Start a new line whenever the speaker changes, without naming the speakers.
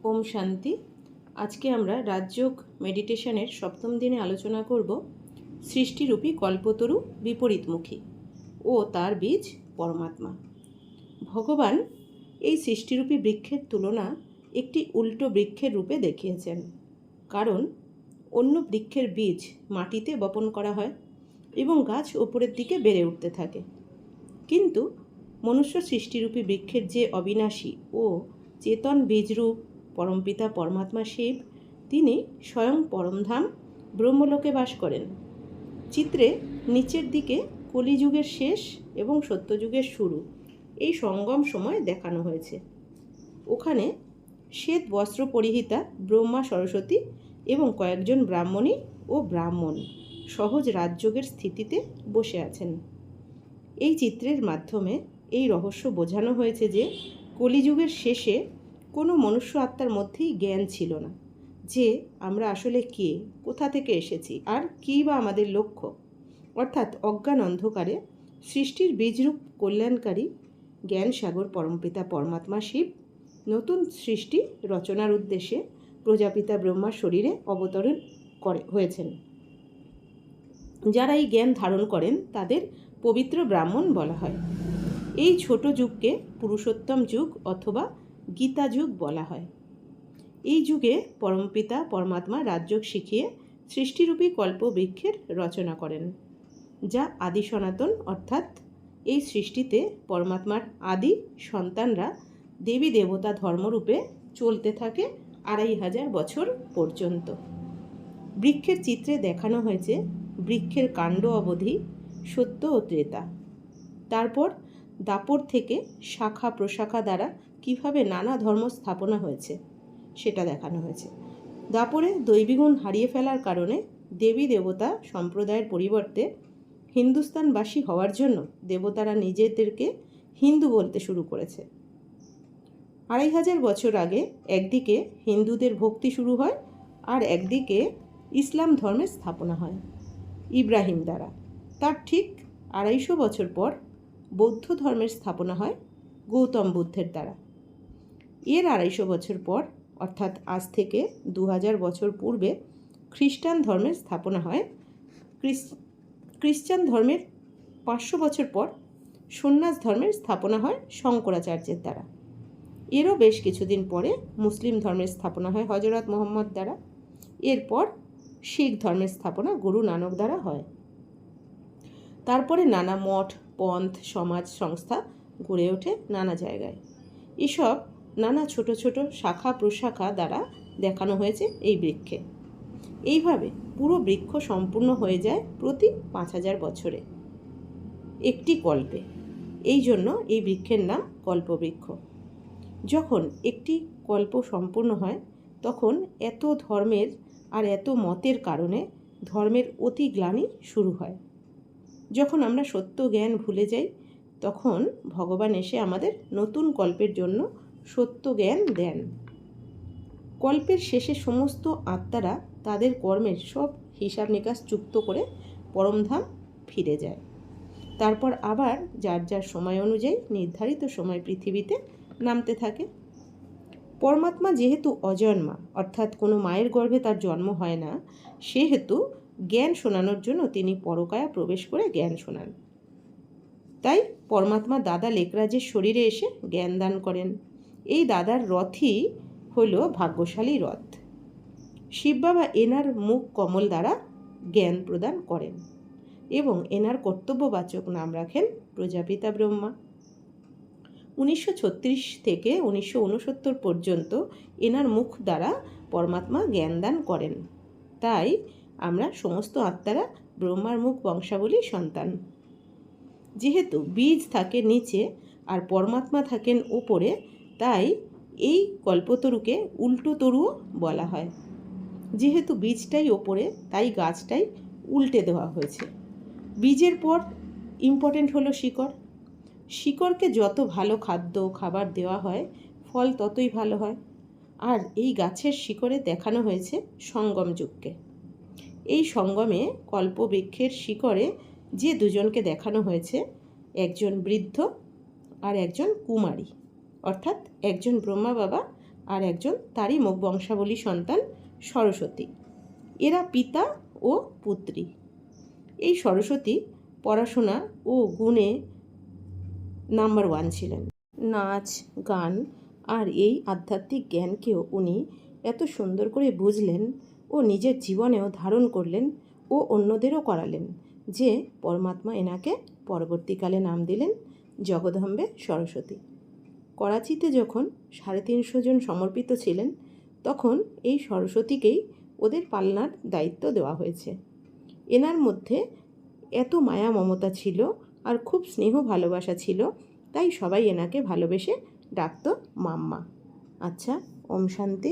ওম শান্তি। আজকে আমরা রাজযোগ মেডিটেশনের সপ্তম দিনে আলোচনা করব সৃষ্টিরূপী কল্পতরু বিপরীতমুখী ও তার বীজ পরমাত্মা। ভগবান এই সৃষ্টিরূপী বৃক্ষের তুলনা একটি উল্টো বৃক্ষের রূপে দেখিয়েছেন, কারণ অন্য বৃক্ষের বীজ মাটিতে বপন করা হয় এবং গাছ ওপরের দিকে বেড়ে উঠতে থাকে, কিন্তু মনুষ্য সৃষ্টিরূপী বৃক্ষের যে অবিনাশী ও চেতন বীজরূপ পরমপিতা পরমাত্মা শিব, তিনি স্বয়ং পরমধাম ব্রহ্মলোকে বাস করেন। চিত্রে নিচের দিকে কলিযুগের শেষ এবং সত্যযুগের শুরু এই সঙ্গম সময় দেখানো হয়েছে। ওখানে শ্বেত বস্ত্র পরিহিতা ব্রহ্মা, সরস্বতী এবং কয়েকজন ব্রাহ্মণী ও ব্রাহ্মণ সহজ রাজযোগের স্থিতিতে বসে আছেন। এই চিত্রের মাধ্যমে এই রহস্য বোঝানো হয়েছে যে কলিযুগের শেষে কোনো মনুষ্য আত্মার মধ্যেই জ্ঞান ছিল না যে আমরা আসলে কে, কোথা থেকে এসেছি আর কী বা আমাদের লক্ষ্য। অর্থাৎ অজ্ঞান অন্ধকারে সৃষ্টির বীজরূপ কল্যাণকারী জ্ঞান সাগর পরমপিতা পরমাত্মা শিব নতুন সৃষ্টি রচনার উদ্দেশ্যে প্রজাপিতা ব্রহ্মার শরীরে অবতরণ হয়েছেন। যারা এই জ্ঞান ধারণ করেন তাদের পবিত্র ব্রাহ্মণ বলা হয়। এই ছোট যুগকে পুরুষোত্তম যুগ অথবা গীতা যুগ বলা হয়। এই যুগে পরমপিতা পরমাত্মা রাজযোগ শিখিয়ে সৃষ্টিরূপী কল্পবৃক্ষের রচনা করেন, যা আদি সনাতন, অর্থাৎ এই সৃষ্টিতে পরমাত্মার আদি সন্তানরা দেবী দেবতা ধর্মরূপে চলতে থাকে 2500 বছর পর্যন্ত। বৃক্ষের চিত্রে দেখানো হয়েছে বৃক্ষের কাণ্ড অবধি সত্য ও ত্রেতা, তারপর দাপর থেকে শাখা প্রশাখা দ্বারা কিভাবে নানা ধর্ম স্থাপনা হয়েছে সেটা দেখানো হয়েছে। দাপরে দৈবীগুণ হারিয়ে ফেলার কারণে দেবী দেবতা সম্প্রদায়ের পরিবর্তে হিন্দুস্তানবাসী হওয়ার জন্য দেবতারা নিজেদেরকে হিন্দু বলতে শুরু করেছে। 2500 বছর আগে একদিকে হিন্দুদের ভক্তি শুরু হয় আর একদিকে ইসলাম ধর্মের স্থাপনা হয় ইব্রাহিম দ্বারা। তার ঠিক 250 বছর পর বৌদ্ধ ধর্মের স্থাপনা হয় গৌতম বুদ্ধের দ্বারা। এর 250 বছর পর, অর্থাৎ আজ থেকে 2000 বছর পূর্বে খ্রিস্টান ধর্মের স্থাপনা হয়। খ্রিস্টান ধর্মের 500 বছর পর সন্ন্যাস ধর্মের স্থাপনা হয় শঙ্করাচার্যের দ্বারা। এরও বেশ কিছুদিন পরে মুসলিম ধর্মের স্থাপনা হয় হজরত মোহাম্মদ দ্বারা। এরপর শিখ ধর্মের স্থাপনা গুরু নানক দ্বারা হয়। তারপরে নানা মঠ, পন্থ, সমাজ সংস্থা গড়ে ওঠে নানা জায়গায়। এসব নানা ছোট ছোট শাখা প্রশাখা দ্বারা দেখানো হয়েছে এই বৃক্ষে। এইভাবে পুরো বৃক্ষ সম্পূর্ণ হয়ে যায় প্রতি 5000 বছরে, একটি কল্পে। এই জন্য এই বৃক্ষের নাম কল্পবৃক্ষ। যখন একটি কল্প সম্পূর্ণ হয় তখন এত ধর্মের আর এত মতের কারণে ধর্মের অতি গ্লানি শুরু হয়। যখন আমরা সত্য জ্ঞান ভুলে যাই তখন ভগবান এসে আমাদের নতুন কল্পের জন্য সত্য জ্ঞান দেন। কল্পের শেষে সমস্ত আত্মারা তাদের কর্মের সব হিসাব নিকাশ চুক্ত করে পরমধাম ফিরে যায়। তারপর আবার যার যার সময় অনুযায়ী নির্ধারিত সময় পৃথিবীতে নামতে থাকে। পরমাত্মা যেহেতু অজন্মা, অর্থাৎ কোনো মায়ের গর্ভে তার জন্ম হয় না, সেহেতু জ্ঞান শোনানোর জন্য তিনি পরকায়া প্রবেশ করে জ্ঞান শোনান। তাই পরমাত্মা দাদা লেকরাজের শরীরে এসে জ্ঞান দান করেন। এই দাদার রথই হল ভাগ্যশালী রথ। শিব বাবা এনার মুখ কমল দ্বারা জ্ঞান প্রদান করেন এবং এনার কর্তব্যবাচক নাম রাখেন প্রজাপিতা ব্রহ্মা। 1936 থেকে 1969 পর্যন্ত এনার মুখ দ্বারা পরমাত্মা জ্ঞান দান করেন। তাই আমরা সমস্ত আত্মারা ব্রহ্মার মুখ বংশাবলী সন্তান। যেহেতু বীজ থাকে নিচে আর পরমাত্মা থাকেন ওপরে, তাই এই কল্পতরুকে উল্টো তরুও বলা হয়। যেহেতু বীজটাই ওপরে, তাই গাছটাই উল্টে দেওয়া হয়েছে। বীজের পর ইম্পর্টেন্ট হলো শিকড়। শিকড়কে যত ভালো খাবার দেওয়া হয় ফল ততই ভালো হয়। আর এই গাছের শিকড়ে দেখানো হয়েছে সঙ্গম যুগকে। এই সঙ্গমে কল্পবৃক্ষের শিকড়ে যে দুজনকে দেখানো হয়েছে, একজন বৃদ্ধ আর একজন কুমারী, অর্থাৎ একজন ব্রহ্মা বাবা আর একজন তারই বংশাবলী সন্তান সরস্বতী। এরা পিতা ও পুত্রী। এই সরস্বতী পড়াশোনা ও গুণে নাম্বার 1 ছিলেন। নাচ, গান আর এই আধ্যাত্মিক জ্ঞানকেও উনি এত সুন্দর করে বুঝলেন ও নিজের জীবনেও ধারণ করলেন ও অন্যদেরও করালেন যে পরমাত্মা এনাকে পরবর্তীকালে নাম দিলেন জগদম্বে সরস্বতী। করাচিতে যখন 350 জন সমর্পিত ছিলেন তখন এই সরস্বতীকেই ওদের পালনার দায়িত্ব দেওয়া হয়েছে। এনার মধ্যে এত মায়া মমতা ছিল আর খুব স্নেহ ভালোবাসা ছিল, তাই সবাই এনাকে ভালোবেসে ডাকত মাম্মা। আচ্ছা, ওম শান্তি।